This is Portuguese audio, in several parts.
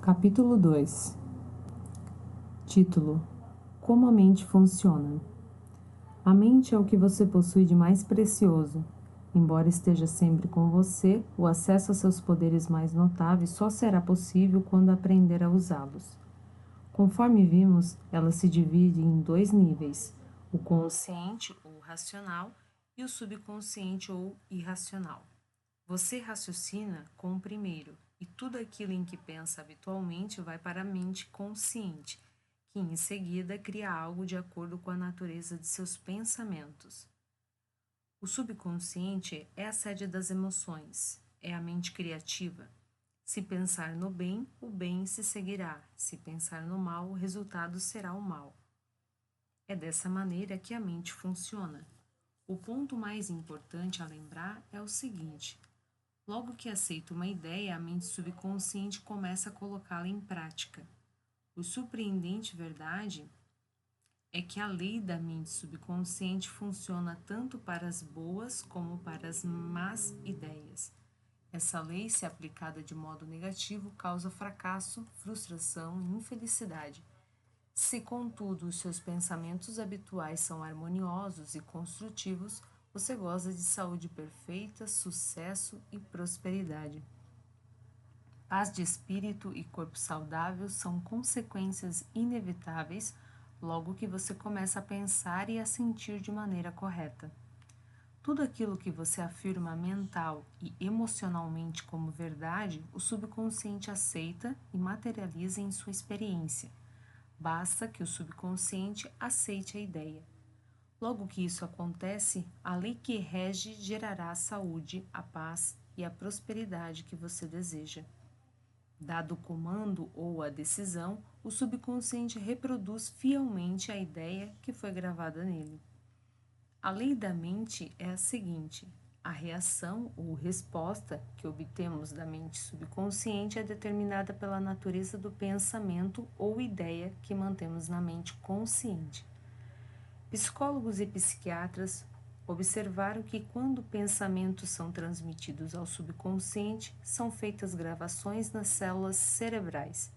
Capítulo 2. Título: Como a mente funciona. A mente é o que você possui de mais precioso. Embora esteja sempre com você, o acesso a seus poderes mais notáveis só será possível quando aprender a usá-los. Conforme vimos, ela se divide em dois níveis: o consciente ou racional e o subconsciente ou irracional. Você raciocina com o primeiro, e tudo aquilo em que pensa habitualmente vai para a mente consciente, que em seguida cria algo de acordo com a natureza de seus pensamentos. O subconsciente é a sede das emoções, é a mente criativa. Se pensar no bem, o bem se seguirá. Se pensar no mal, o resultado será o mal. É dessa maneira que a mente funciona. O ponto mais importante a lembrar é o seguinte: logo que aceita uma ideia, a mente subconsciente começa a colocá-la em prática. O surpreendente verdade é que a lei da mente subconsciente funciona tanto para as boas como para as más ideias. Essa lei, se aplicada de modo negativo, causa fracasso, frustração e infelicidade. Se, contudo, os seus pensamentos habituais são harmoniosos e construtivos, você goza de saúde perfeita, sucesso e prosperidade. Paz de espírito e corpo saudável são consequências inevitáveis logo que você começa a pensar e a sentir de maneira correta. Tudo aquilo que você afirma mental e emocionalmente como verdade, o subconsciente aceita e materializa em sua experiência. Basta que o subconsciente aceite a ideia. Logo que isso acontece, a lei que rege gerará a saúde, a paz e a prosperidade que você deseja. Dado o comando ou a decisão, o subconsciente reproduz fielmente a ideia que foi gravada nele. A lei da mente é a seguinte: a reação ou resposta que obtemos da mente subconsciente é determinada pela natureza do pensamento ou ideia que mantemos na mente consciente. Psicólogos e psiquiatras observaram que quando pensamentos são transmitidos ao subconsciente, são feitas gravações nas células cerebrais.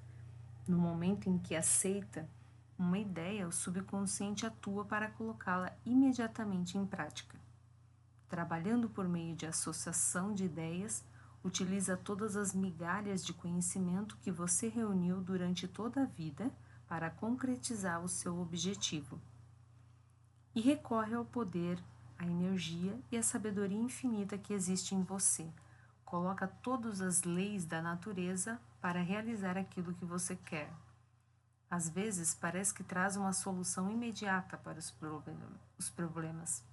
No momento em que aceita uma ideia, o subconsciente atua para colocá-la imediatamente em prática. Trabalhando por meio de associação de ideias, utiliza todas as migalhas de conhecimento que você reuniu durante toda a vida para concretizar o seu objetivo. E recorre ao poder, à energia e à sabedoria infinita que existe em você. Coloca todas as leis da natureza para realizar aquilo que você quer. Às vezes, parece que traz uma solução imediata para os problemas.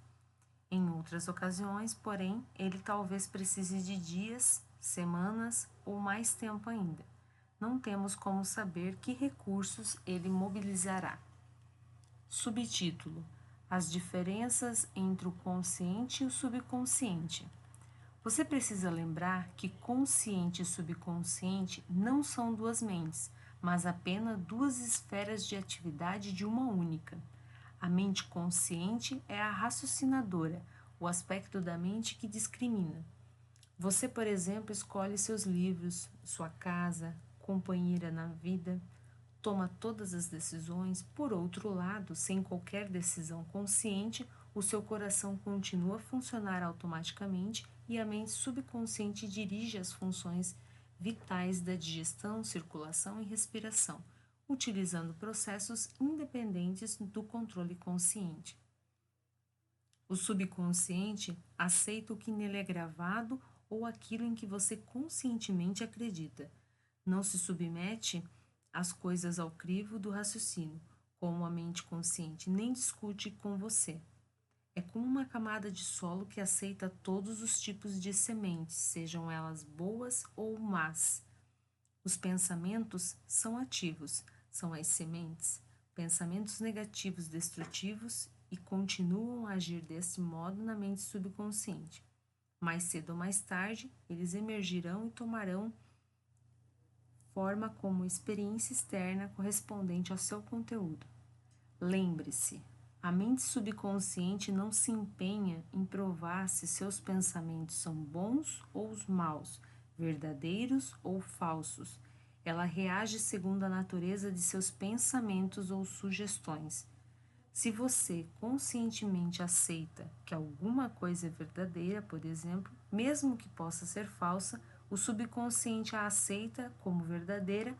Em outras ocasiões, porém, ele talvez precise de dias, semanas ou mais tempo ainda. Não temos como saber que recursos ele mobilizará. Subtítulo: As diferenças entre o consciente e o subconsciente. Você precisa lembrar que consciente e subconsciente não são duas mentes, mas apenas duas esferas de atividade de uma única. A mente consciente é a raciocinadora, o aspecto da mente que discrimina. Você, por exemplo, escolhe seus livros, sua casa, companheira na vida, toma todas as decisões. Por outro lado, sem qualquer decisão consciente, o seu coração continua a funcionar automaticamente e a mente subconsciente dirige as funções vitais da digestão, circulação e respiração, utilizando processos independentes do controle consciente. O subconsciente aceita o que nele é gravado ou aquilo em que você conscientemente acredita. Não se submete às coisas ao crivo do raciocínio, como a mente consciente, nem discute com você. É como uma camada de solo que aceita todos os tipos de sementes, sejam elas boas ou más. Os pensamentos são ativos, são as sementes, pensamentos negativos destrutivos e continuam a agir desse modo na mente subconsciente. Mais cedo ou mais tarde, eles emergirão e tomarão forma como experiência externa correspondente ao seu conteúdo. Lembre-se, a mente subconsciente não se empenha em provar se seus pensamentos são bons ou maus, verdadeiros ou falsos. Ela reage segundo a natureza de seus pensamentos ou sugestões. Se você conscientemente aceita que alguma coisa é verdadeira, por exemplo, mesmo que possa ser falsa, o subconsciente a aceita como verdadeira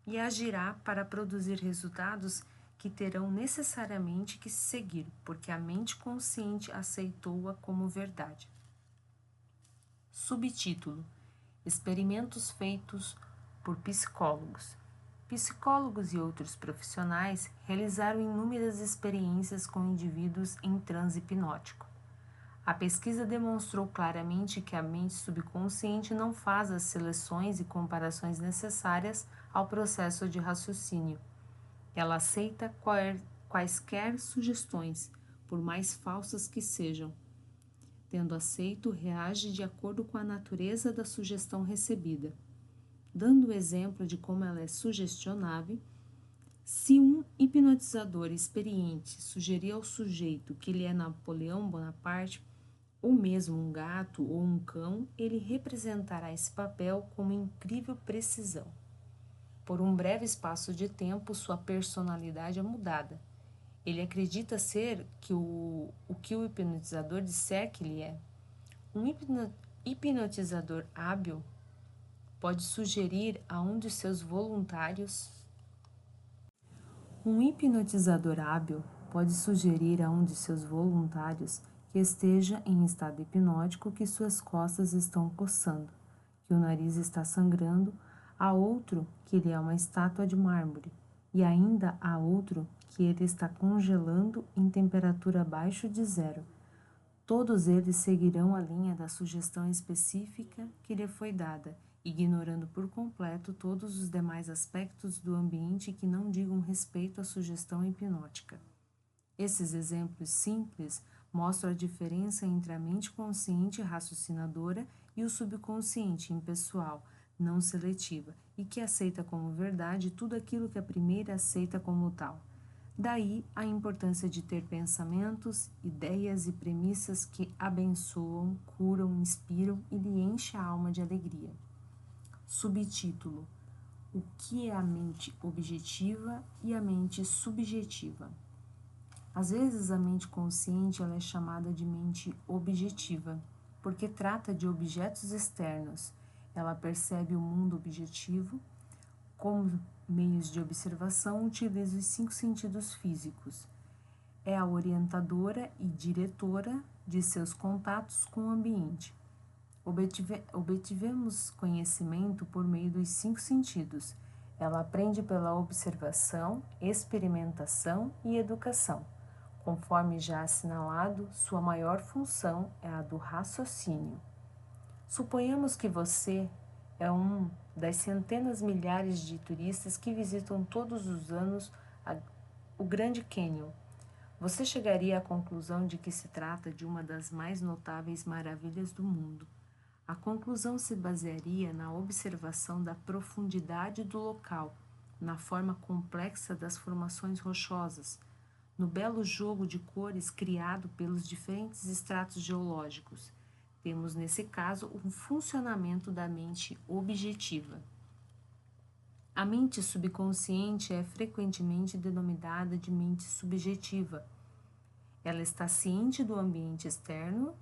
e agirá para produzir resultados que terão necessariamente que se seguir, porque a mente consciente aceitou-a como verdade. Subtítulo: Experimentos feitos por psicólogos. Psicólogos e outros profissionais realizaram inúmeras experiências com indivíduos em transe hipnótico. A pesquisa demonstrou claramente que a mente subconsciente não faz as seleções e comparações necessárias ao processo de raciocínio. Ela aceita quaisquer sugestões, por mais falsas que sejam. Tendo aceito, reage de acordo com a natureza da sugestão recebida. Dando o exemplo de como ela é sugestionável, se um hipnotizador experiente sugerir ao sujeito que ele é Napoleão Bonaparte, ou mesmo um gato ou um cão, ele representará esse papel com uma incrível precisão. Por um breve espaço de tempo, sua personalidade é mudada. Ele acredita ser o que o hipnotizador disser que ele é. Um hipnotizador hábil pode sugerir a um de seus voluntários que esteja em estado hipnótico que suas costas estão coçando, que o nariz está sangrando, a outro que ele é uma estátua de mármore, e ainda a outro que ele está congelando em temperatura abaixo de zero. Todos eles seguirão a linha da sugestão específica que lhe foi dada, ignorando por completo todos os demais aspectos do ambiente que não digam respeito à sugestão hipnótica. Esses exemplos simples mostram a diferença entre a mente consciente e raciocinadora e o subconsciente impessoal, não seletiva, e que aceita como verdade tudo aquilo que a primeira aceita como tal. Daí a importância de ter pensamentos, ideias e premissas que abençoam, curam, inspiram e lhe enchem a alma de alegria. Subtítulo: O que é a mente objetiva e a mente subjetiva? Às vezes a mente consciente ela é chamada de mente objetiva, porque trata de objetos externos. Ela percebe o mundo objetivo. Como meios de observação, utiliza os 5 sentidos físicos. É a orientadora e diretora de seus contatos com o ambiente. Obtivemos conhecimento por meio dos 5 sentidos. Ela aprende pela observação, experimentação e educação. Conforme já assinalado, sua maior função é a do raciocínio. Suponhamos que você é um das centenas milhares de turistas que visitam todos os anos o Grand Canyon. Você chegaria à conclusão de que se trata de uma das mais notáveis maravilhas do mundo. A conclusão se basearia na observação da profundidade do local, na forma complexa das formações rochosas, no belo jogo de cores criado pelos diferentes estratos geológicos. Temos, nesse caso, um funcionamento da mente objetiva. A mente subconsciente é frequentemente denominada de mente subjetiva. Ela está ciente do ambiente externo,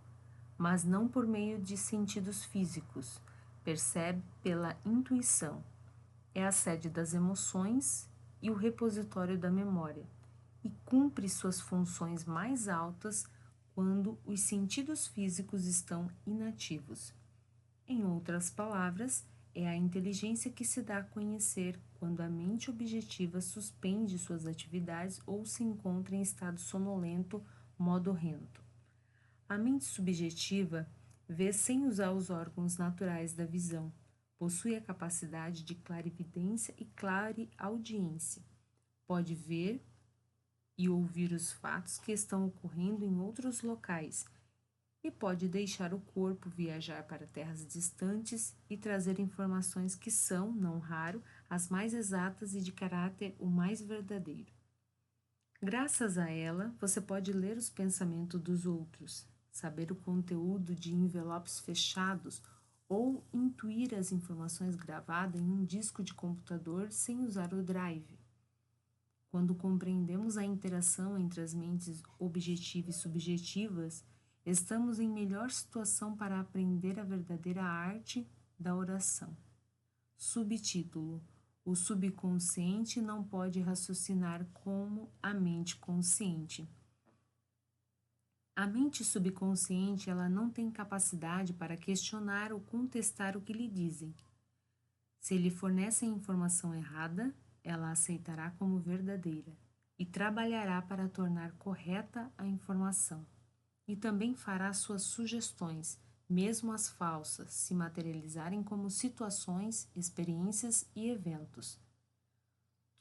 mas não por meio de sentidos físicos. Percebe pela intuição. É a sede das emoções e o repositório da memória, e cumpre suas funções mais altas quando os sentidos físicos estão inativos. Em outras palavras, é a inteligência que se dá a conhecer quando a mente objetiva suspende suas atividades ou se encontra em estado sonolento, modorrento. A mente subjetiva vê sem usar os órgãos naturais da visão. Possui a capacidade de clarividência e clareaudiência. Pode ver e ouvir os fatos que estão ocorrendo em outros locais e pode deixar o corpo viajar para terras distantes e trazer informações que são, não raro, as mais exatas e de caráter o mais verdadeiro. Graças a ela, você pode ler os pensamentos dos outros, saber o conteúdo de envelopes fechados ou intuir as informações gravadas em um disco de computador sem usar o drive. Quando compreendemos a interação entre as mentes objetiva e subjetivas, estamos em melhor situação para aprender a verdadeira arte da oração. Subtítulo: o subconsciente não pode raciocinar como a mente consciente. A mente subconsciente, ela não tem capacidade para questionar ou contestar o que lhe dizem. Se lhe fornecem informação errada, ela aceitará como verdadeira e trabalhará para tornar correta a informação. E também fará suas sugestões, mesmo as falsas, se materializarem como situações, experiências e eventos.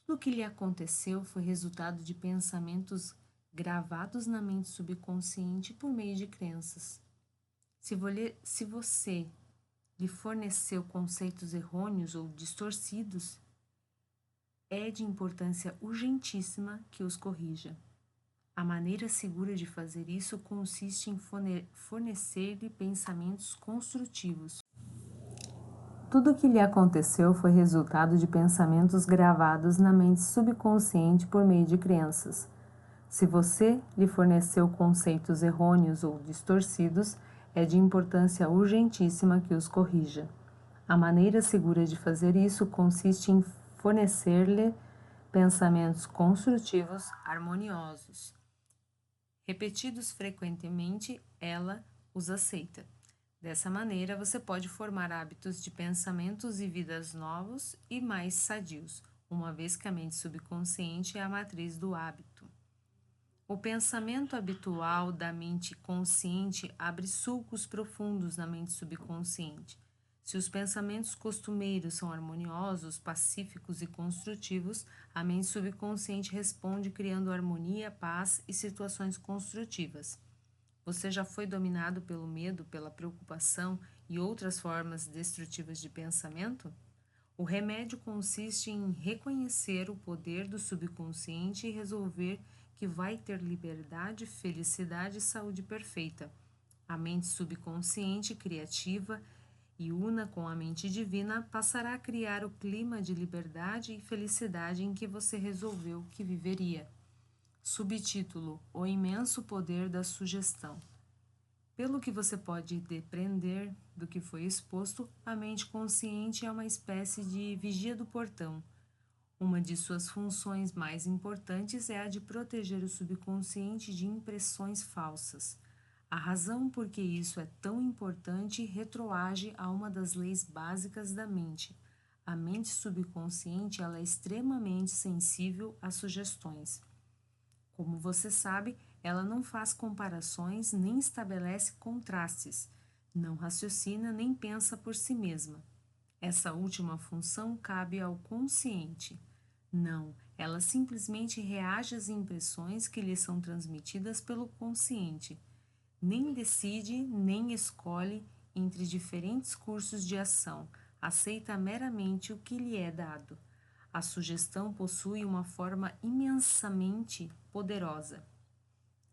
Tudo o que lhe aconteceu foi resultado de pensamentos gravados na mente subconsciente por meio de crenças. Se você lhe forneceu conceitos errôneos ou distorcidos, é de importância urgentíssima que os corrija. A maneira segura de fazer isso consiste em fornecer-lhe pensamentos construtivos. Tudo o que lhe aconteceu foi resultado de pensamentos gravados na mente subconsciente por meio de crenças. Se você lhe forneceu conceitos errôneos ou distorcidos, é de importância urgentíssima que os corrija. A maneira segura de fazer isso consiste em fornecer-lhe pensamentos construtivos harmoniosos. Repetidos frequentemente, ela os aceita. Dessa maneira, você pode formar hábitos de pensamentos e vidas novos e mais sadios, uma vez que a mente subconsciente é a matriz do hábito. O pensamento habitual da mente consciente abre sulcos profundos na mente subconsciente. Se os pensamentos costumeiros são harmoniosos, pacíficos e construtivos, a mente subconsciente responde criando harmonia, paz e situações construtivas. Você já foi dominado pelo medo, pela preocupação e outras formas destrutivas de pensamento? O remédio consiste em reconhecer o poder do subconsciente e resolver que vai ter liberdade, felicidade e saúde perfeita. A mente subconsciente, criativa e una com a mente divina, passará a criar o clima de liberdade e felicidade em que você resolveu que viveria. Subtítulo: o imenso poder da sugestão. Pelo que você pode depreender do que foi exposto, a mente consciente é uma espécie de vigia do portão. Uma de suas funções mais importantes é a de proteger o subconsciente de impressões falsas. A razão por que isso é tão importante retroage a uma das leis básicas da mente. A mente subconsciente, ela é extremamente sensível às sugestões. Como você sabe, ela não faz comparações nem estabelece contrastes, não raciocina nem pensa por si mesma. Essa última função cabe ao consciente. Não, ela simplesmente reage às impressões que lhe são transmitidas pelo consciente. Nem decide, nem escolhe entre diferentes cursos de ação, aceita meramente o que lhe é dado. A sugestão possui uma forma imensamente poderosa.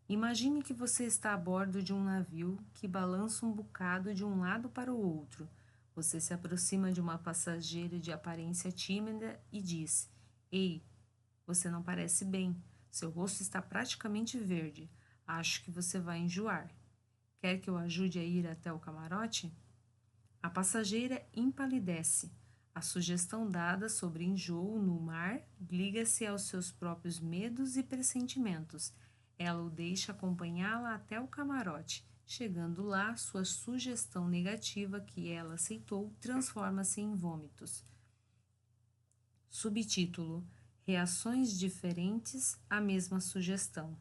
Imagine que você está a bordo de um navio que balança um bocado de um lado para o outro. Você se aproxima de uma passageira de aparência tímida e diz: Ei, você não parece bem. Seu rosto está praticamente verde. Acho que você vai enjoar. Quer que eu ajude a ir até o camarote? A passageira empalidece. A sugestão dada sobre enjoo no mar liga-se aos seus próprios medos e pressentimentos. Ela o deixa acompanhá-la até o camarote. Chegando lá, sua sugestão negativa que ela aceitou transforma-se em vômitos. Subtítulo: reações diferentes à mesma sugestão.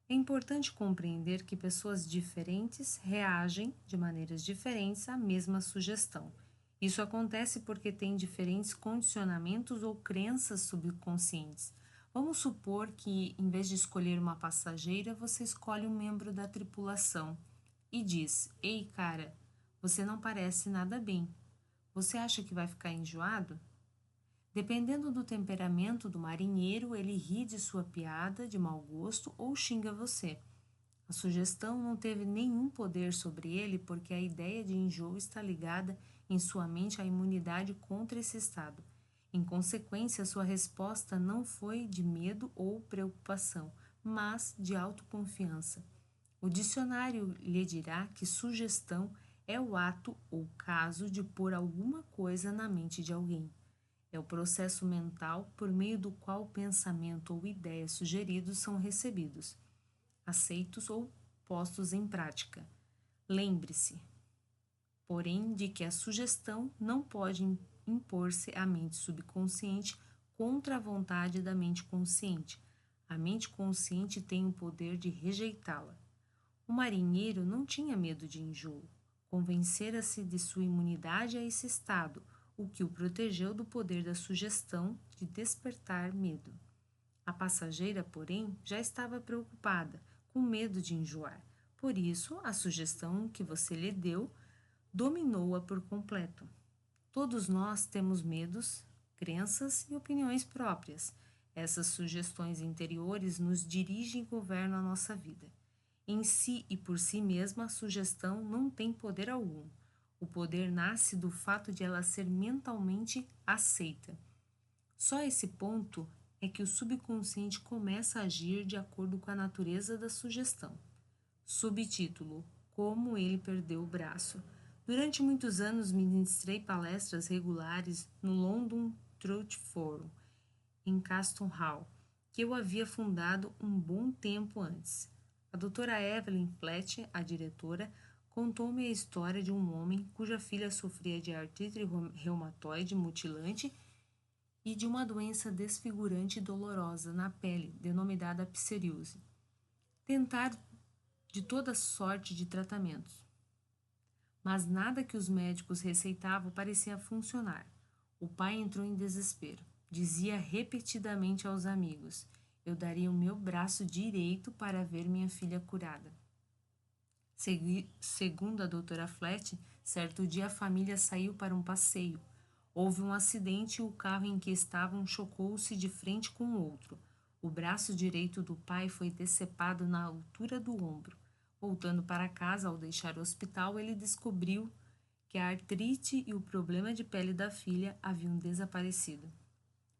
É importante compreender que pessoas diferentes reagem de maneiras diferentes à mesma sugestão. Isso acontece porque têm diferentes condicionamentos ou crenças subconscientes. Vamos supor que, em vez de escolher uma passageira, você escolhe um membro da tripulação e diz: Ei, cara, você não parece nada bem. Você acha que vai ficar enjoado? Dependendo do temperamento do marinheiro, ele ri de sua piada de mau gosto ou xinga você. A sugestão não teve nenhum poder sobre ele porque a ideia de enjoo está ligada em sua mente a imunidade contra esse estado. Em consequência, sua resposta não foi de medo ou preocupação, mas de autoconfiança. O dicionário lhe dirá que sugestão é o ato ou caso de pôr alguma coisa na mente de alguém. É o processo mental por meio do qual o pensamento ou ideias sugeridos são recebidos, aceitos ou postos em prática. Lembre-se, porém, de que a sugestão não pode impor-se à mente subconsciente contra a vontade da mente consciente. A mente consciente tem o poder de rejeitá-la. O marinheiro não tinha medo de enjoo. Convencera-se de sua imunidade a esse estado, o que o protegeu do poder da sugestão de despertar medo. A passageira, porém, já estava preocupada, com medo de enjoar. Por isso, a sugestão que você lhe deu dominou-a por completo. Todos nós temos medos, crenças e opiniões próprias. Essas sugestões interiores nos dirigem e governam a nossa vida. Em si e por si mesma, a sugestão não tem poder algum. O poder nasce do fato de ela ser mentalmente aceita. Só esse ponto é que o subconsciente começa a agir de acordo com a natureza da sugestão. Subtítulo: Como ele perdeu o braço. Durante muitos anos ministrei palestras regulares no London Truth Forum, em Castle Hall, que eu havia fundado um bom tempo antes. A doutora Evelyn Flett, a diretora, contou-me a história de um homem cuja filha sofria de artrite reumatoide mutilante e de uma doença desfigurante e dolorosa na pele, denominada psoríase. Tentaram de toda sorte de tratamentos, mas nada que os médicos receitavam parecia funcionar. O pai entrou em desespero. Dizia repetidamente aos amigos: eu daria o meu braço direito para ver minha filha curada. Segundo a doutora Flett, certo dia a família saiu para um passeio. Houve um acidente e o carro em que estavam chocou-se de frente com o outro. O braço direito do pai foi decepado na altura do ombro. Voltando para casa, ao deixar o hospital, ele descobriu que a artrite e o problema de pele da filha haviam desaparecido.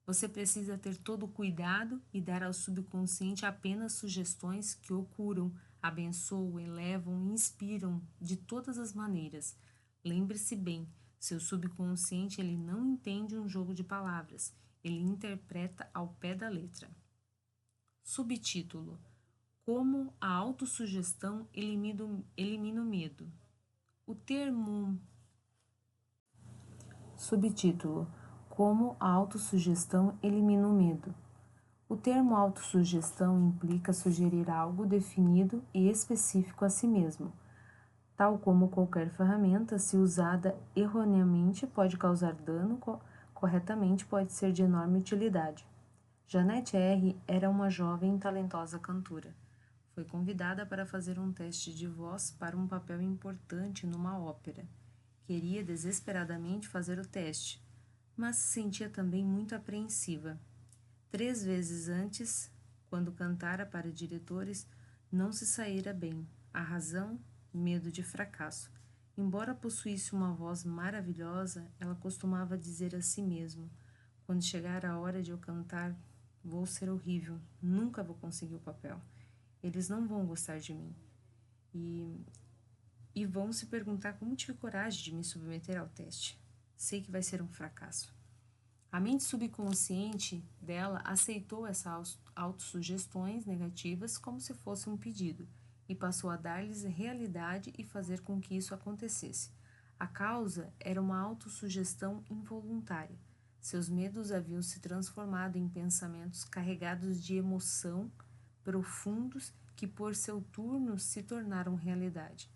Você precisa ter todo o cuidado e dar ao subconsciente apenas sugestões que o curam, abençoam, elevam e inspiram de todas as maneiras. Lembre-se bem, seu subconsciente ele não entende um jogo de palavras, ele interpreta ao pé da letra. Subtítulo: Como a autossugestão elimina o medo. O termo Subtítulo: Como a autossugestão elimina o medo. O termo autossugestão implica sugerir algo definido e específico a si mesmo. Tal como qualquer ferramenta, se usada erroneamente, pode causar dano, corretamente pode ser de enorme utilidade. Janete R. era uma jovem e talentosa cantora. Foi convidada para fazer um teste de voz para um papel importante numa ópera. Queria desesperadamente fazer o teste, mas se sentia também muito apreensiva. 3 vezes antes, quando cantara para diretores, não se saíra bem. A razão? Medo de fracasso. Embora possuísse uma voz maravilhosa, ela costumava dizer a si mesma: quando chegar a hora de eu cantar, vou ser horrível, nunca vou conseguir o papel. Eles não vão gostar de mim. E vão se perguntar como tive coragem de me submeter ao teste. Sei que vai ser um fracasso. A mente subconsciente dela aceitou essas autossugestões negativas como se fosse um pedido e passou a dar-lhes realidade e fazer com que isso acontecesse. A causa era uma autossugestão involuntária. Seus medos haviam se transformado em pensamentos carregados de emoção profundos que, por seu turno, se tornaram realidade.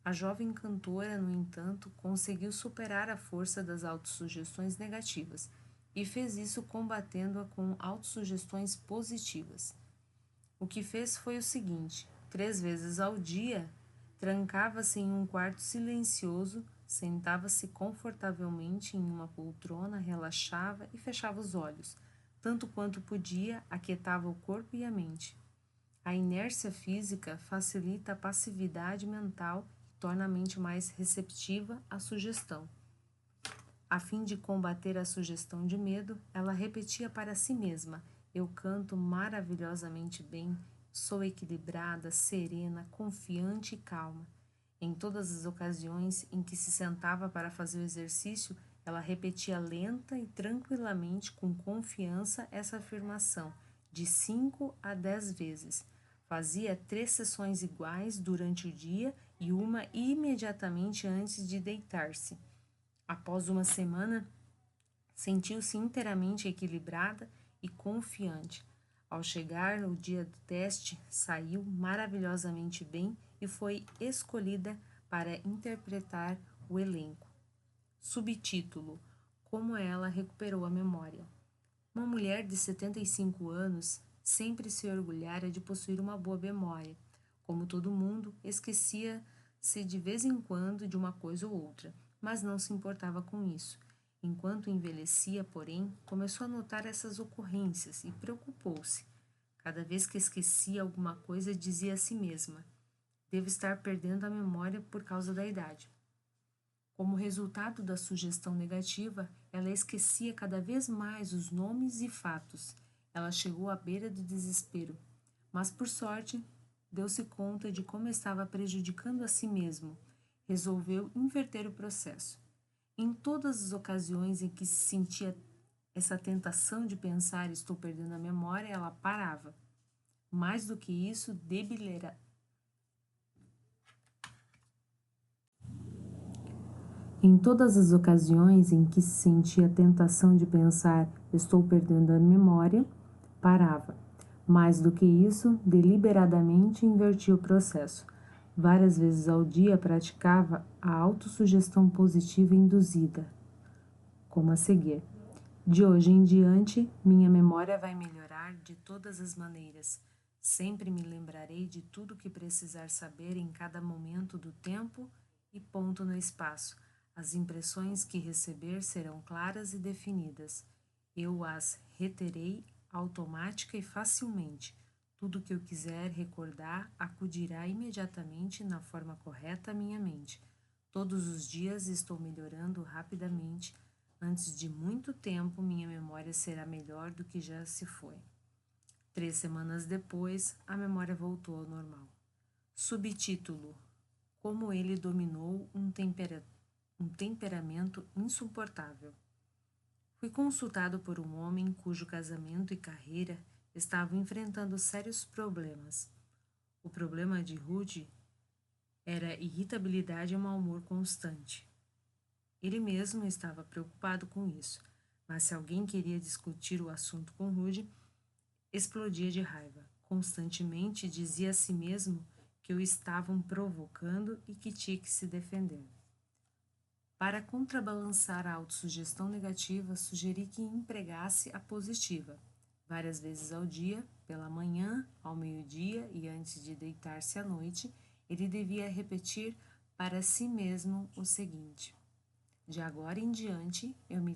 A jovem cantora, no entanto, conseguiu superar a força das autossugestões negativas e fez isso combatendo-a com autossugestões positivas. O que fez foi o seguinte: 3 vezes ao dia, trancava-se em um quarto silencioso, sentava-se confortavelmente em uma poltrona, relaxava e fechava os olhos. Tanto quanto podia, aquietava o corpo e a mente. A inércia física facilita a passividade mental e torna a mente mais receptiva à sugestão. A fim de combater a sugestão de medo, ela repetia para si mesma: eu canto maravilhosamente bem, sou equilibrada, serena, confiante e calma. Em todas as ocasiões em que se sentava para fazer o exercício, ela repetia lenta e tranquilamente, com confiança, essa afirmação, de 5 a 10 vezes. Fazia 3 sessões iguais durante o dia e uma imediatamente antes de deitar-se. Após uma semana, sentiu-se inteiramente equilibrada e confiante. Ao chegar no dia do teste, saiu maravilhosamente bem e foi escolhida para interpretar o elenco. Subtítulo: Como ela recuperou a memória. Uma mulher de 75 anos sempre se orgulhara de possuir uma boa memória. Como todo mundo, esquecia-se de vez em quando de uma coisa ou outra, mas não se importava com isso. Enquanto envelhecia, porém, começou a notar essas ocorrências e preocupou-se. Cada vez que esquecia alguma coisa, dizia a si mesma: devo estar perdendo a memória por causa da idade. Como resultado da sugestão negativa, ela esquecia cada vez mais os nomes e fatos. Ela chegou à beira do desespero, mas por sorte, deu-se conta de como estava prejudicando a si mesmo. Resolveu inverter o processo. Em todas as ocasiões em que se sentia essa tentação de pensar estou perdendo a memória, ela parava. Mais do que isso, Em todas as ocasiões em que se sentia a tentação de pensar estou perdendo a memória, parava. Mais do que isso, deliberadamente invertia o processo. Várias vezes ao dia praticava a autossugestão positiva induzida, como a seguir: de hoje em diante, minha memória vai melhorar de todas as maneiras. Sempre me lembrarei de tudo que precisar saber em cada momento do tempo e ponto no espaço. As impressões que receber serão claras e definidas. Eu as reterei automática e facilmente. Tudo que eu quiser recordar acudirá imediatamente na forma correta à minha mente. Todos os dias estou melhorando rapidamente. Antes de muito tempo, minha memória será melhor do que já se foi. 3 semanas depois, a memória voltou ao normal. Subtítulo: Como ele dominou um temperamento insuportável. Fui consultado por um homem cujo casamento e carreira estavam enfrentando sérios problemas. O problema de Rudy era irritabilidade e mau humor constante. Ele mesmo estava preocupado com isso, mas se alguém queria discutir o assunto com Rudy, explodia de raiva. Constantemente dizia a si mesmo que o estavam provocando e que tinha que se defender. Para contrabalançar a autossugestão negativa, sugeri que empregasse a positiva. Várias vezes ao dia, pela manhã, ao meio-dia e antes de deitar-se à noite, ele devia repetir para si mesmo o seguinte: de agora em diante, eu me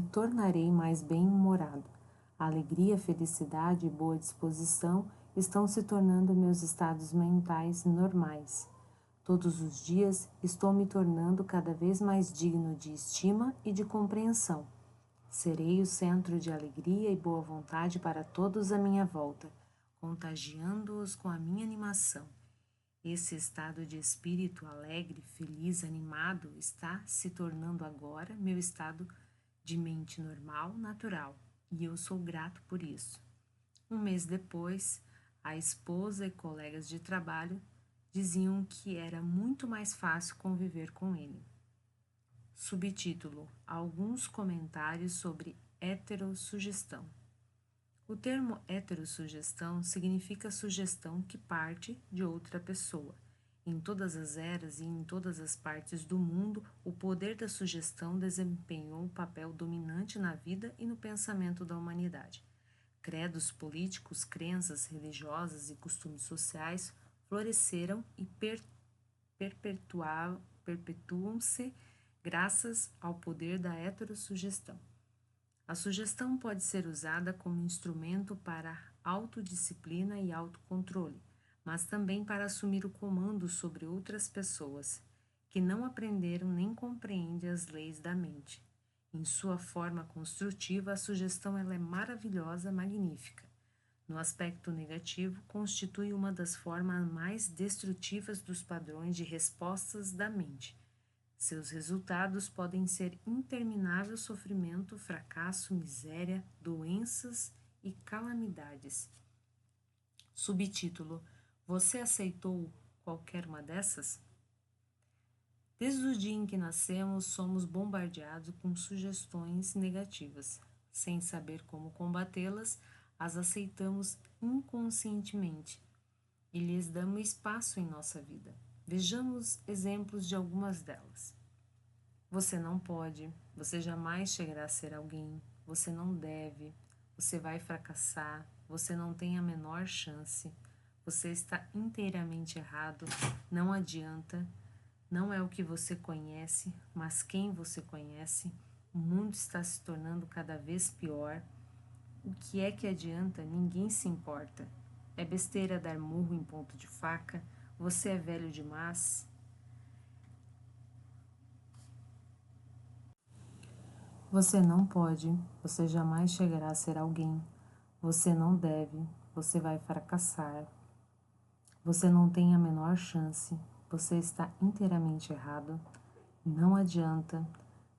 tornarei mais bem-humorado. A alegria, felicidade e boa disposição estão se tornando meus estados mentais normais. Todos os dias estou me tornando cada vez mais digno de estima e de compreensão. Serei o centro de alegria e boa vontade para todos à minha volta, contagiando-os com a minha animação. Esse estado de espírito alegre, feliz, animado está se tornando agora meu estado de mente normal, natural, e eu sou grato por isso. Um mês depois, a esposa e colegas de trabalho diziam que era muito mais fácil conviver com ele. Subtítulo: Alguns comentários sobre heterossugestão. O termo heterossugestão significa sugestão que parte de outra pessoa. Em todas as eras e em todas as partes do mundo, o poder da sugestão desempenhou um papel dominante na vida e no pensamento da humanidade. Credos políticos, crenças religiosas e costumes sociais floresceram e perpetuam-se graças ao poder da heterossugestão. A sugestão pode ser usada como instrumento para autodisciplina e autocontrole, mas também para assumir o comando sobre outras pessoas que não aprenderam nem compreendem as leis da mente. Em sua forma construtiva, a sugestão ela é maravilhosa, magnífica. No aspecto negativo, constitui uma das formas mais destrutivas dos padrões de respostas da mente. Seus resultados podem ser interminável sofrimento, fracasso, miséria, doenças e calamidades. Subtítulo: Você aceitou qualquer uma dessas? Desde o dia em que nascemos, somos bombardeados com sugestões negativas. Sem saber como combatê-las, as aceitamos inconscientemente e lhes damos espaço em nossa vida. Vejamos exemplos de algumas delas. Você não pode, você jamais chegará a ser alguém, você não deve, você vai fracassar, você não tem a menor chance, você está inteiramente errado, não adianta, não é o que você conhece, mas quem você conhece, o mundo está se tornando cada vez pior. O que é que adianta? Ninguém se importa. É besteira dar murro em ponta de faca, você é velho demais. Você não pode, você jamais chegará a ser alguém. Você não deve, você vai fracassar. Você não tem a menor chance, você está inteiramente errado. Não adianta,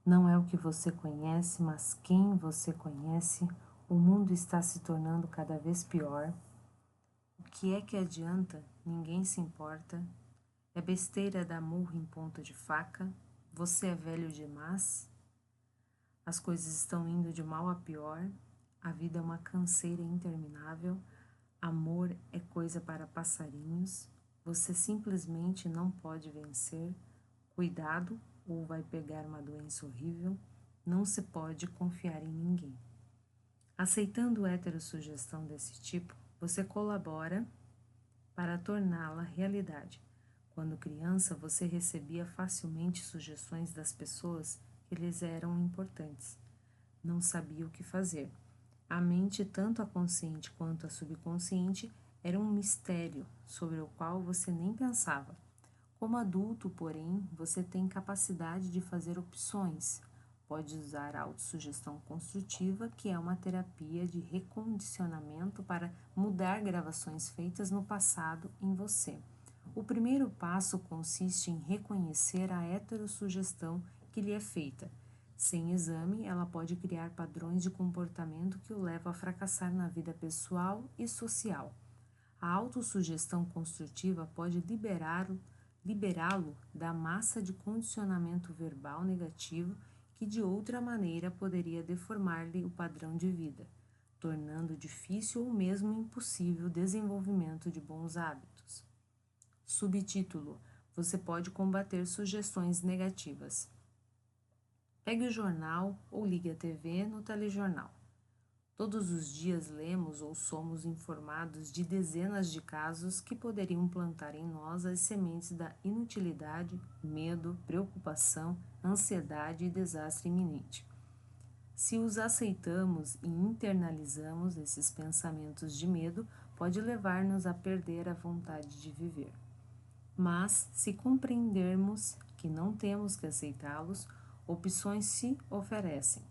não é o que você conhece, mas quem você conhece. O mundo está se tornando cada vez pior. O que é que adianta? Ninguém se importa. É besteira dar murro em ponta de faca. Você é velho demais. As coisas estão indo de mal a pior. A vida é uma canseira interminável. Amor é coisa para passarinhos. Você simplesmente não pode vencer. Cuidado, ou vai pegar uma doença horrível. Não se pode confiar em ninguém. Aceitando heterossugestão desse tipo, você colabora para torná-la realidade. Quando criança, você recebia facilmente sugestões das pessoas que lhes eram importantes. Não sabia o que fazer. A mente, tanto a consciente quanto a subconsciente, era um mistério sobre o qual você nem pensava. Como adulto, porém, você tem capacidade de fazer opções. Pode usar a autossugestão construtiva, que é uma terapia de recondicionamento para mudar gravações feitas no passado em você. O primeiro passo consiste em reconhecer a heterossugestão que lhe é feita. Sem exame, ela pode criar padrões de comportamento que o levam a fracassar na vida pessoal e social. A autossugestão construtiva pode liberá-lo da massa de condicionamento verbal negativo que de outra maneira poderia deformar-lhe o padrão de vida, tornando difícil ou mesmo impossível o desenvolvimento de bons hábitos. Subtítulo: Você pode combater sugestões negativas. Pegue o jornal ou ligue a TV no telejornal. Todos os dias lemos ou somos informados de dezenas de casos que poderiam plantar em nós as sementes da inutilidade, medo, preocupação, ansiedade e desastre iminente. Se os aceitamos e internalizamos, esses pensamentos de medo pode levar-nos a perder a vontade de viver. Mas, se compreendermos que não temos que aceitá-los, opções se oferecem.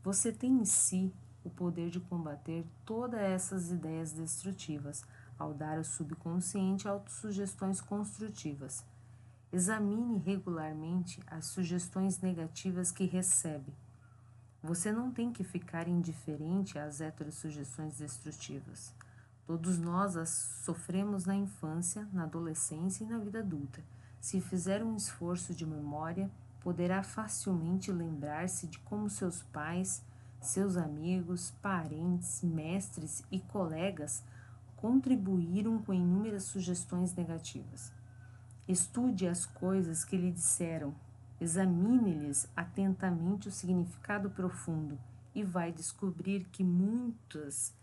Você tem em si o poder de combater todas essas ideias destrutivas ao dar ao subconsciente autossugestões construtivas. Examine regularmente as sugestões negativas que recebe. Você não tem que ficar indiferente às heterossugestões destrutivas. Todos nós as sofremos na infância, na adolescência e na vida adulta. Se fizer um esforço de memória, poderá facilmente lembrar-se de como seus pais, seus amigos, parentes, mestres e colegas contribuíram com inúmeras sugestões negativas. Estude as coisas que lhe disseram, examine-lhes atentamente o significado profundo e vai descobrir que muitas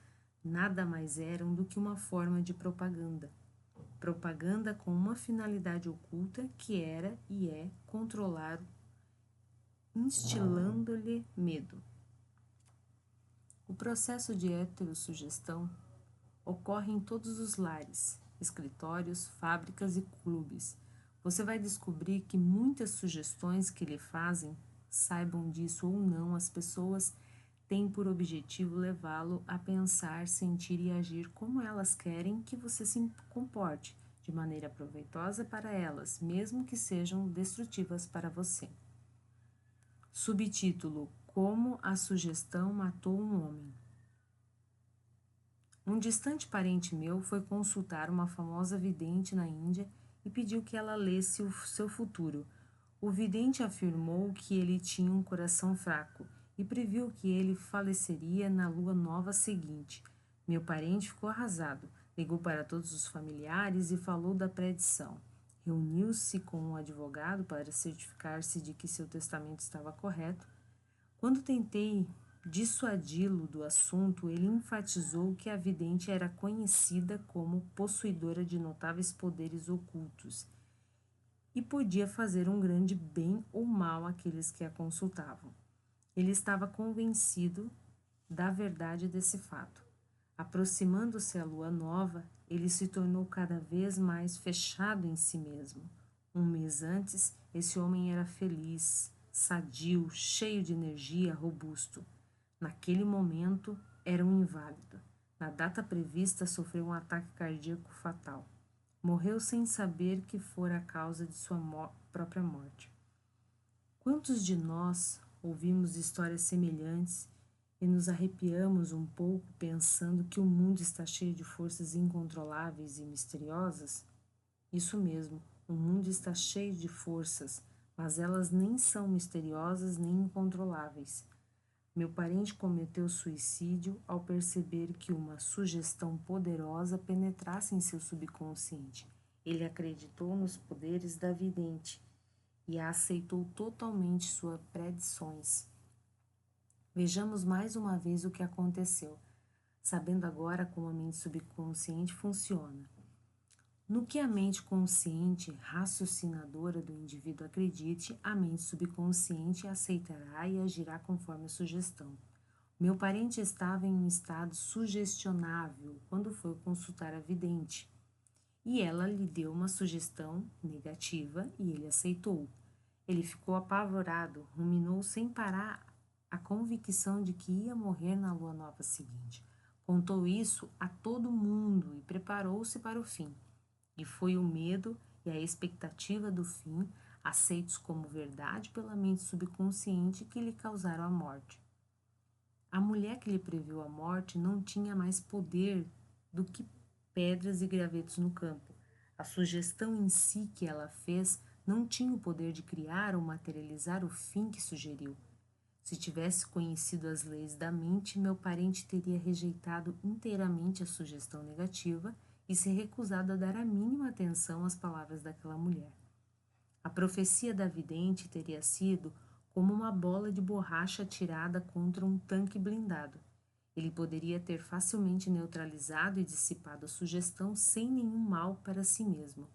nada mais eram do que uma forma de propaganda. Propaganda com uma finalidade oculta que era e é controlar, instilando-lhe medo. O processo de heterossugestão ocorre em todos os lares, escritórios, fábricas e clubes. Você vai descobrir que muitas sugestões que lhe fazem, saibam disso ou não, as pessoas têm por objetivo levá-lo a pensar, sentir e agir como elas querem que você se comporte, de maneira proveitosa para elas, mesmo que sejam destrutivas para você. Subtítulo: Como a sugestão matou um homem. Um distante parente meu foi consultar uma famosa vidente na Índia e pediu que ela lesse o seu futuro. O vidente afirmou que ele tinha um coração fraco e previu que ele faleceria na lua nova seguinte. Meu parente ficou arrasado, ligou para todos os familiares e falou da predição. Reuniu-se com um advogado para certificar-se de que seu testamento estava correto. Quando tentei dissuadi-lo do assunto, ele enfatizou que a vidente era conhecida como possuidora de notáveis poderes ocultos e podia fazer um grande bem ou mal àqueles que a consultavam. Ele estava convencido da verdade desse fato. Aproximando-se a lua nova, ele se tornou cada vez mais fechado em si mesmo. Um mês antes, esse homem era feliz, sadio, cheio de energia, robusto. Naquele momento, era um inválido. Na data prevista, sofreu um ataque cardíaco fatal. Morreu sem saber que fora a causa de sua própria morte. Quantos de nós ouvimos histórias semelhantes e nos arrepiamos um pouco pensando que o mundo está cheio de forças incontroláveis e misteriosas? Isso mesmo, o mundo está cheio de forças, mas elas nem são misteriosas nem incontroláveis. Meu parente cometeu suicídio ao perceber que uma sugestão poderosa penetrasse em seu subconsciente. Ele acreditou nos poderes da vidente e aceitou totalmente suas predições. Vejamos mais uma vez o que aconteceu, sabendo agora como a mente subconsciente funciona. No que a mente consciente, raciocinadora do indivíduo acredite, a mente subconsciente aceitará e agirá conforme a sugestão. Meu parente estava em um estado sugestionável quando foi consultar a vidente, e ela lhe deu uma sugestão negativa e ele aceitou. Ele ficou apavorado, ruminou sem parar a convicção de que ia morrer na lua nova seguinte. Contou isso a todo mundo e preparou-se para o fim. E foi o medo e a expectativa do fim, aceitos como verdade pela mente subconsciente, que lhe causaram a morte. A mulher que lhe previu a morte não tinha mais poder do que pedras e gravetos no campo. A sugestão em si que ela fez não tinha o poder de criar ou materializar o fim que sugeriu. Se tivesse conhecido as leis da mente, meu parente teria rejeitado inteiramente a sugestão negativa e se recusado a dar a mínima atenção às palavras daquela mulher. A profecia da vidente teria sido como uma bola de borracha atirada contra um tanque blindado. Ele poderia ter facilmente neutralizado e dissipado a sugestão sem nenhum mal para si mesmo.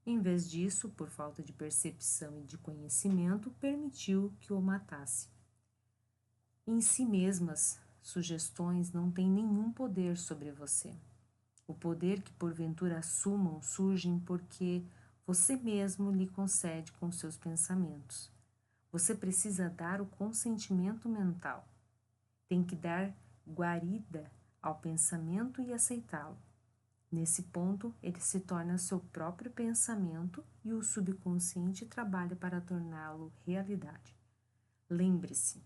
Em vez disso, por falta de percepção e de conhecimento, permitiu que o matasse. Em si mesmas, sugestões não têm nenhum poder sobre você. O poder que porventura assumam surgem porque você mesmo lhe concede com seus pensamentos. Você precisa dar o consentimento mental. Tem que dar guarida ao pensamento e aceitá-lo. Nesse ponto, ele se torna seu próprio pensamento e o subconsciente trabalha para torná-lo realidade. Lembre-se,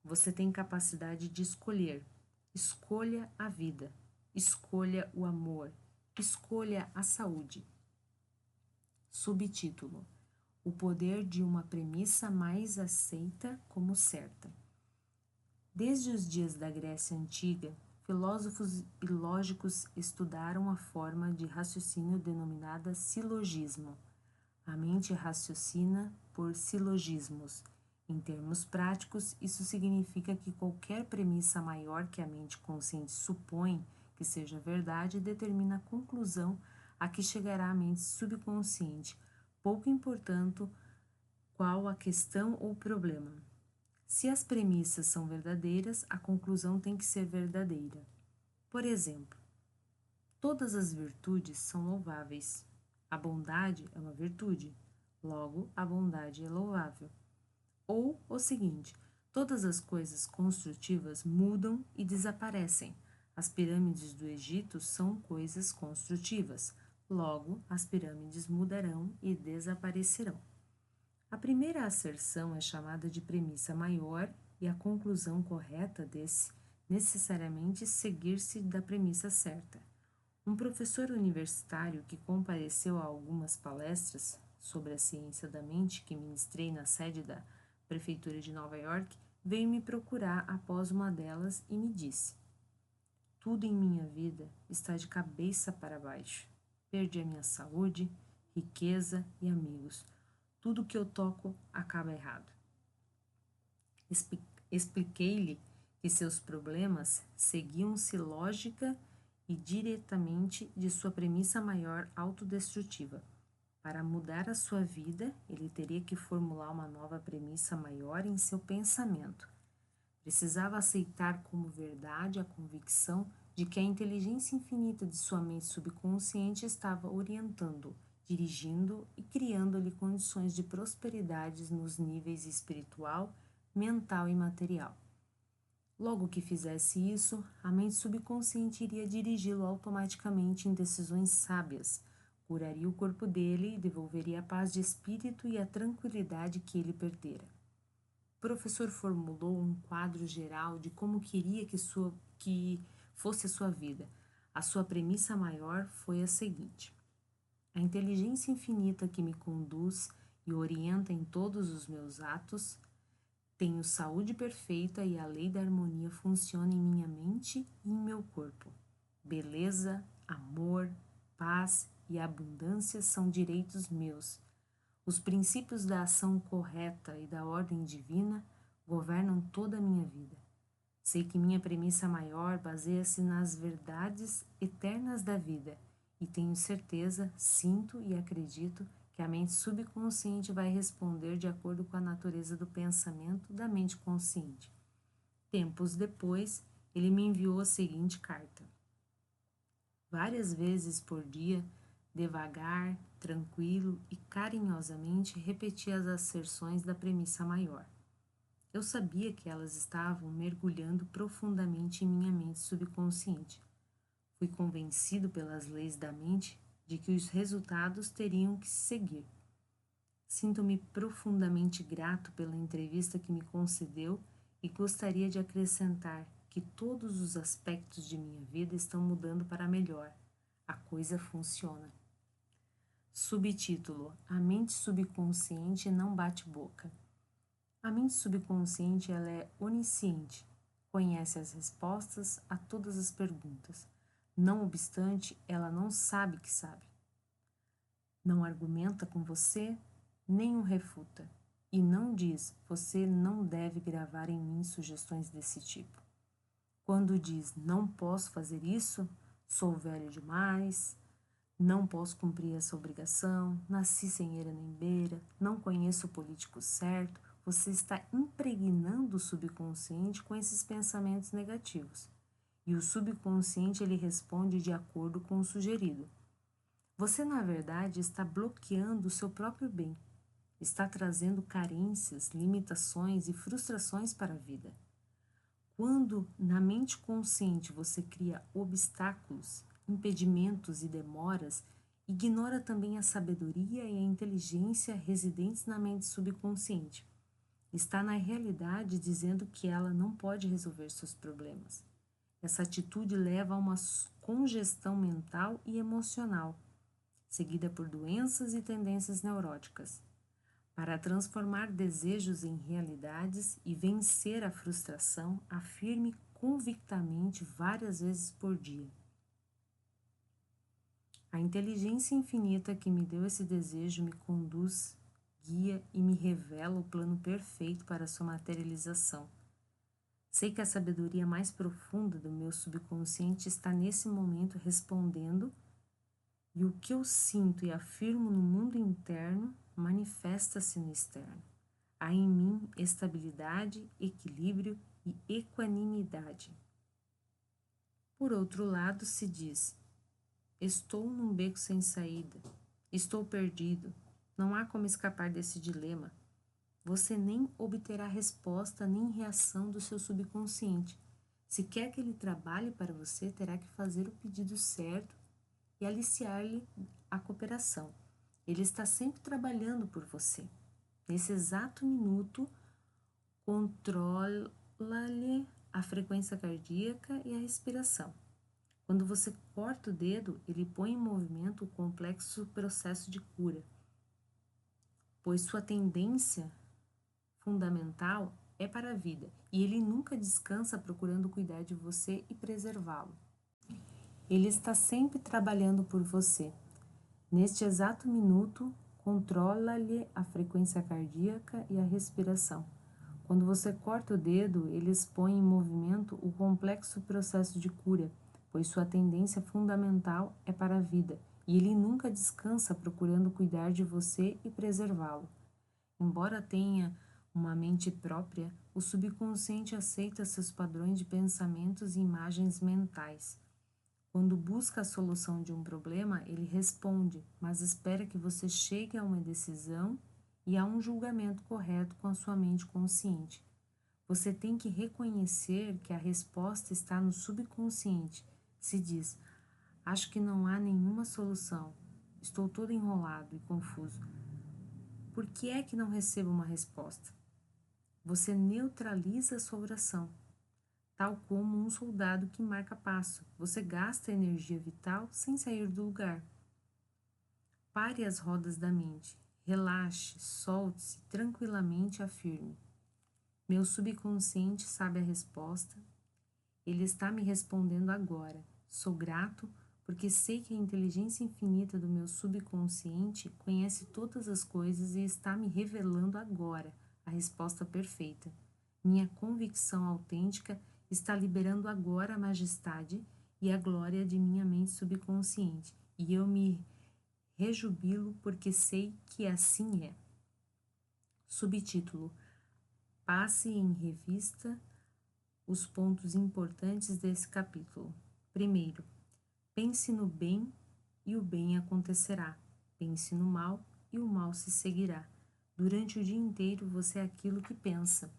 você tem capacidade de escolher. Escolha a vida. Escolha o amor. Escolha a saúde. Subtítulo: O poder de uma premissa mais aceita como certa. Desde os dias da Grécia Antiga, filósofos e lógicos estudaram a forma de raciocínio denominada silogismo. A mente raciocina por silogismos. Em termos práticos, isso significa que qualquer premissa maior que a mente consciente supõe que seja verdade determina a conclusão a que chegará a mente subconsciente, pouco importando qual a questão ou problema. Se as premissas são verdadeiras, a conclusão tem que ser verdadeira. Por exemplo, Todas as virtudes são louváveis. A bondade é uma virtude, logo a bondade é louvável. Ou o seguinte: todas as coisas construtivas mudam e desaparecem. As pirâmides do Egito são coisas construtivas, logo as pirâmides mudarão e desaparecerão. A primeira asserção é chamada de premissa maior e a conclusão correta desse necessariamente seguir-se da premissa certa. Um professor universitário que compareceu a algumas palestras sobre a ciência da mente que ministrei na sede da Prefeitura de Nova York veio me procurar após uma delas e me disse: tudo em minha vida está de cabeça para baixo. Perdi a minha saúde, riqueza e amigos. Tudo que eu toco acaba errado. Expliquei-lhe que seus problemas seguiam-se lógica e diretamente de sua premissa maior autodestrutiva. Para mudar a sua vida, ele teria que formular uma nova premissa maior em seu pensamento. Precisava aceitar como verdade a convicção de que a inteligência infinita de sua mente subconsciente estava orientando, dirigindo e criando-lhe condições de prosperidade nos níveis espiritual, mental e material. Logo que fizesse isso, a mente subconsciente iria dirigi-lo automaticamente em decisões sábias, curaria o corpo dele e devolveria a paz de espírito e a tranquilidade que ele perdera. O professor formulou um quadro geral de como queria que fosse a sua vida. A sua premissa maior foi a seguinte: a inteligência infinita que me conduz e orienta em todos os meus atos. Tenho saúde perfeita e a lei da harmonia funciona em minha mente e em meu corpo. Beleza, amor, paz e abundância são direitos meus. Os princípios da ação correta e da ordem divina governam toda a minha vida. Sei que minha premissa maior baseia-se nas verdades eternas da vida e tenho certeza, sinto e acredito que a mente subconsciente vai responder de acordo com a natureza do pensamento da mente consciente. Tempos depois, ele me enviou a seguinte carta: várias vezes por dia, devagar, tranquilo e carinhosamente repeti as asserções da premissa maior. Eu sabia que elas estavam mergulhando profundamente em minha mente subconsciente. Fui convencido pelas leis da mente de que os resultados teriam que se seguir. Sinto-me profundamente grato pela entrevista que me concedeu e gostaria de acrescentar que todos os aspectos de minha vida estão mudando para melhor. A coisa funciona. Subtítulo: A mente subconsciente não bate boca. A mente subconsciente ela é onisciente, conhece as respostas a todas as perguntas. Não obstante, ela não sabe que sabe. Não argumenta com você, nem o refuta. E não diz, você não deve gravar em mim sugestões desse tipo. Quando diz, não posso fazer isso, sou velho demais, não posso cumprir essa obrigação, nasci sem eira nem beira, não conheço o político certo, você está impregnando o subconsciente com esses pensamentos negativos. E o subconsciente ele responde de acordo com o sugerido. Você, na verdade, está bloqueando o seu próprio bem. Está trazendo carências, limitações e frustrações para a vida. Quando na mente consciente você cria obstáculos, impedimentos e demoras, ignora também a sabedoria e a inteligência residentes na mente subconsciente. Está na realidade dizendo que ela não pode resolver seus problemas. Essa atitude leva a uma congestão mental e emocional, seguida por doenças e tendências neuróticas. Para transformar desejos em realidades e vencer a frustração, afirme convictamente várias vezes por dia: a inteligência infinita que me deu esse desejo me conduz, guia e me revela o plano perfeito para sua materialização. Sei que a sabedoria mais profunda do meu subconsciente está nesse momento respondendo, e o que eu sinto e afirmo no mundo interno manifesta-se no externo. Há em mim estabilidade, equilíbrio e equanimidade. Por outro lado, se diz: Estou num beco sem saída. Estou perdido. Não há como escapar desse dilema. Você nem obterá resposta nem reação do seu subconsciente. Se quer que ele trabalhe para você, terá que fazer o pedido certo e aliciar-lhe a cooperação. Ele está sempre trabalhando por você. Nesse exato minuto, controla-lhe a frequência cardíaca e a respiração. Quando você corta o dedo, ele põe em movimento o complexo processo de cura, pois sua tendência fundamental é para a vida e ele nunca descansa procurando cuidar de você e preservá-lo. Ele está sempre trabalhando por você. Neste exato minuto, controla-lhe a frequência cardíaca e a respiração. Quando você corta o dedo, eles põem em movimento o complexo processo de cura, pois sua tendência fundamental é para a vida, e ele nunca descansa procurando cuidar de você e preservá-lo. Embora tenha uma mente própria, o subconsciente aceita seus padrões de pensamentos e imagens mentais. Quando busca a solução de um problema, ele responde, mas espera que você chegue a uma decisão e a um julgamento correto com a sua mente consciente. Você tem que reconhecer que a resposta está no subconsciente. Se diz: acho que não há nenhuma solução. Estou todo enrolado e confuso. Por que é que não recebo uma resposta? Você neutraliza a sua oração, tal como um soldado que marca passo. Você gasta energia vital sem sair do lugar. Pare as rodas da mente. Relaxe, solte-se tranquilamente e afirme: meu subconsciente sabe a resposta. Ele está me respondendo agora. Sou grato porque sei que a inteligência infinita do meu subconsciente conhece todas as coisas e está me revelando agora a resposta perfeita. Minha convicção autêntica está liberando agora a majestade e a glória de minha mente subconsciente, e eu me rejubilo porque sei que assim é. Subtítulo: passe em revista os pontos importantes desse capítulo. Primeiro, pense no bem e o bem acontecerá. Pense no mal e o mal se seguirá. Durante o dia inteiro você é aquilo que pensa.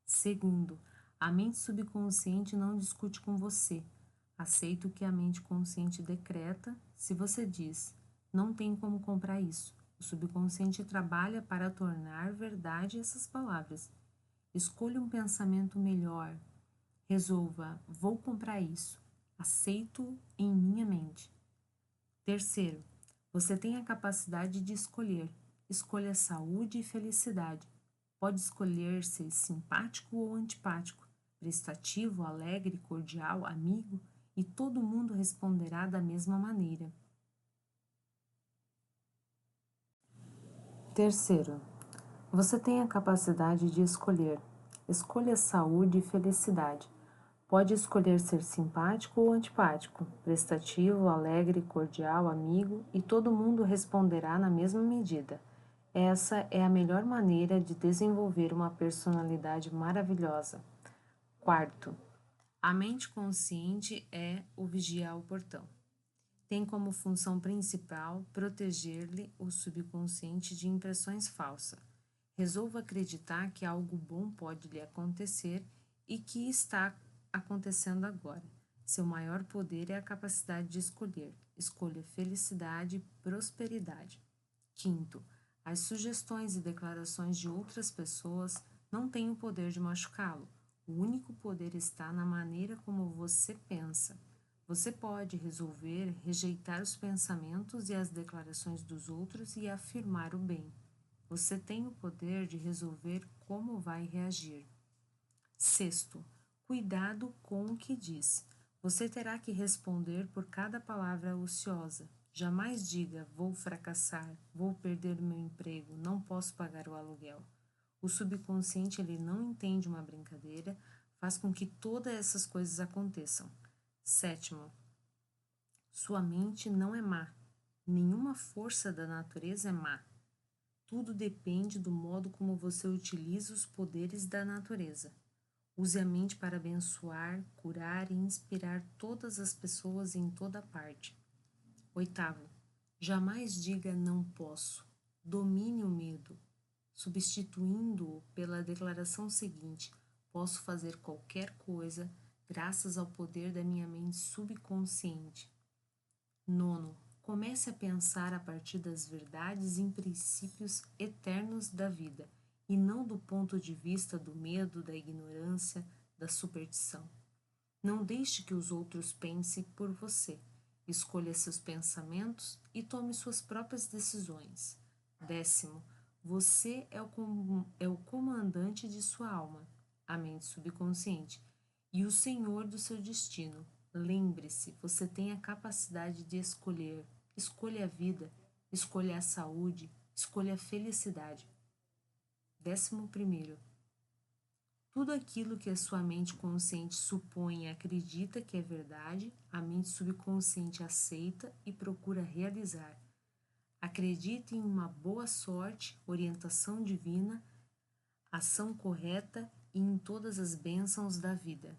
Segundo, a mente subconsciente não discute com você. Aceita o que a mente consciente decreta. Se você diz: não tem como comprar isso, o subconsciente trabalha para tornar verdade essas palavras. Escolha um pensamento melhor. Resolva: vou comprar isso. Aceito em minha mente. Terceiro, você tem a capacidade de escolher. Escolha saúde e felicidade. Pode escolher ser simpático ou antipático, prestativo, alegre, cordial, amigo, e todo mundo responderá da mesma maneira. Terceiro, você tem a capacidade de escolher. Escolha saúde e felicidade. Pode escolher ser simpático ou antipático, prestativo, alegre, cordial, amigo, e todo mundo responderá na mesma medida. Essa é a melhor maneira de desenvolver uma personalidade maravilhosa. Quarto, a mente consciente é o vigiar o portão. Tem como função principal proteger-lhe o subconsciente de impressões falsas. Resolva acreditar que algo bom pode lhe acontecer e que está acontecendo agora. Seu maior poder é a capacidade de escolher. Escolha felicidade e prosperidade. Quinto, as sugestões e declarações de outras pessoas não têm o poder de machucá-lo. O único poder está na maneira como você pensa. Você pode resolver rejeitar os pensamentos e as declarações dos outros e afirmar o bem. Você tem o poder de resolver como vai reagir. Sexto, cuidado com o que diz. Você terá que responder por cada palavra ociosa. Jamais diga: vou fracassar, vou perder o meu emprego, não posso pagar o aluguel. O subconsciente ele não entende uma brincadeira, faz com que todas essas coisas aconteçam. Sétimo, sua mente não é má. Nenhuma força da natureza é má. Tudo depende do modo como você utiliza os poderes da natureza. Use a mente para abençoar, curar e inspirar todas as pessoas em toda parte. Oitavo, jamais diga não posso. Domine o medo, substituindo-o pela declaração seguinte: posso fazer qualquer coisa graças ao poder da minha mente subconsciente. Nono, comece a pensar a partir das verdades e princípios eternos da vida, e não do ponto de vista do medo, da ignorância, da superstição. Não deixe que os outros pensem por você. Escolha seus pensamentos e tome suas próprias decisões. Décimo, você é o comandante de sua alma, a mente subconsciente, e o senhor do seu destino. Lembre-se, você tem a capacidade de escolher. Escolha a vida, escolha a saúde, escolha a felicidade. 11º, tudo aquilo que a sua mente consciente supõe e acredita que é verdade, a mente subconsciente aceita e procura realizar. Acredite em uma boa sorte, orientação divina, ação correta e em todas as bênçãos da vida.